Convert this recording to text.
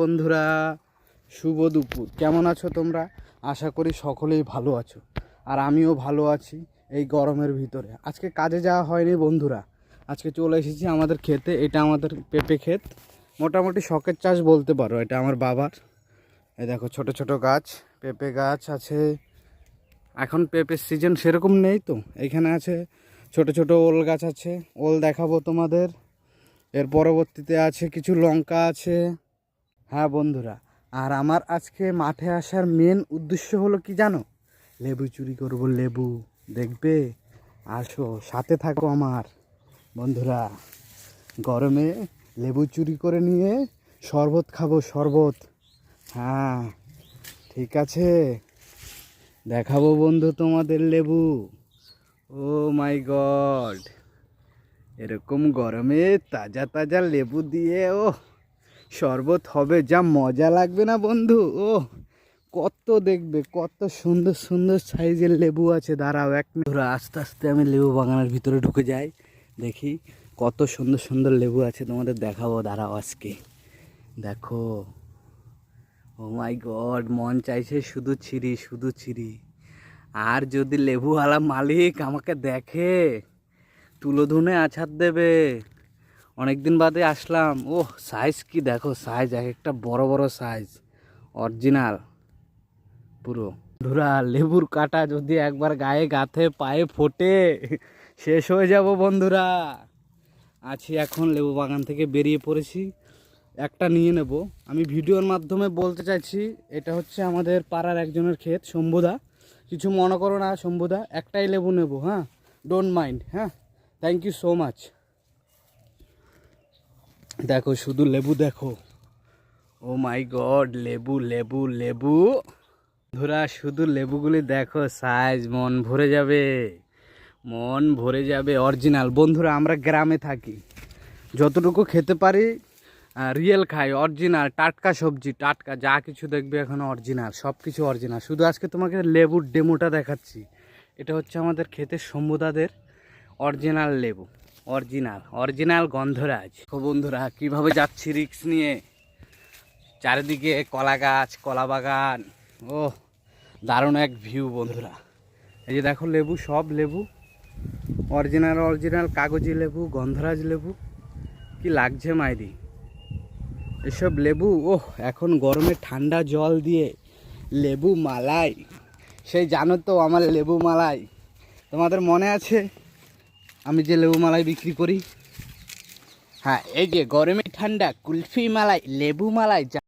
বন্ধুরা, শুভ দুপুর। কেমন আছো তোমরা? আশা করি সকলেই ভালো আছো, আর আমিও ভালো আছি এই গরমের ভিতরে। আজকে কাজে যাওয়া হয়নি বন্ধুরা, আজকে চলে এসেছি আমাদের ক্ষেতে। এটা আমাদের পেঁপে ক্ষেত, মোটামুটি শখের চাষ বলতে পারো। এটা আমার বাবার। এই দেখো ছোট ছোট গাছ, পেঁপে গাছ আছে। এখন পেঁপের সিজন সেরকম নেই তো, এইখানে আছে ছোট ছোট ওল গাছ আছে, ওল দেখাবো তোমাদের। এর পরবর্তীতে আছে কিছু লঙ্কা আছে। হ্যাঁ বন্ধুরা, আর আমার আজকে মাঠে আসার মেন উদ্দেশ্য হলো কি জানো? লেবু চুরি করব, লেবু দেখবে? আসো, সাথে থাকো আমার বন্ধুরা। গরমে লেবু চুরি করে নিয়ে শরবত খাবো, শরবত। হ্যাঁ ঠিক আছে, দেখাবো বন্ধু তোমাদের লেবু। ও মাই গড, এরকম গরমে তাজা তাজা লেবু দিয়ে শরবত হবে, যা মজা লাগবে না বন্ধু। কত দেখবে, কত সুন্দর সুন্দর সাইজের লেবু আছে। দাঁড়াও এক মিনিট, আস্তে আস্তে আমি লেবু বাগানের ভিতরে ঢুকে যাই, দেখি কত সুন্দর সুন্দর লেবু আছে, তোমাদের দেখাবো। দাঁড়াও আজকে দেখো। ও মাই গড, মন চাইছে শুধু ছিঁড়ি, শুধু ছিঁড়ি। আর যদি লেবুওয়ালা মালিক আমাকে দেখে, তুলোধুনে আছাড় দেবে। অনেকদিন বাদে আসলাম। সাইজ কি দেখো, সাইজ এক একটা বড় বড় সাইজ, অরিজিনাল পুরো। ধুরা লেবুর কাটা যদি একবার গায়ে গাঁথে পায়ে ফোটে, শেষ হয়ে যাব বন্ধুরা। আছি এখন লেবু বাগান থেকে বেরিয়ে পড়েছি, একটা নিয়ে নেব। আমি ভিডিওর মাধ্যমে বলতে চাইছি, এটা হচ্ছে আমাদের পাড়ার একজনের ক্ষেত, শম্ভুদা। কিছু মনে করো না শম্ভুদা, একটাই লেবু নেব। হ্যাঁ, ডোন্ট মাইন্ড। হ্যাঁ, থ্যাংক ইউ সো মাচ। দেখো শুধু লেবু দেখো। ও মাই গড, লেবু লেবু লেবু। ধরা শুধু লেবুগুলি দেখো, সাইজ মন ভরে যাবে, মন ভরে যাবে। অরিজিনাল বন্ধুরা, আমরা গ্রামে থাকি, যতটুকু খেতে পারি রিয়েল খাই, অরিজিনাল টাটকা সবজি, টাটকা যা কিছু দেখবে এখন অরিজিনাল, সব কিছু অরিজিনাল। শুধু আজকে তোমাকে লেবুর ডেমোটা দেখাচ্ছি। এটা হচ্ছে আমাদের ক্ষেতের শম্ভুদাদের অরিজিনাল লেবু, অরিজিনাল অরিজিনাল গন্ধরাজ। ও বন্ধুরা, কীভাবে যাচ্ছি রিক্স নিয়ে। চারিদিকে কলা গাছ, কলা বাগান। দারুণ এক ভিউ বন্ধুরা। এই যে দেখো লেবু, সব লেবু অরিজিনাল অরিজিনাল, কাগজি লেবু, গন্ধরাজ লেবু। কি লাগছে মাইরি এসব লেবু। এখন গরমে ঠান্ডা জল দিয়ে লেবু মালাই, সেই জানো তো আমার লেবু মালাই। তোমাদের মনে আছে আমি যে লেবু মালাই বিক্রি করি? হ্যাঁ, এই যে গরমে ঠান্ডা কুলফি মালাই, লেবু মালাই।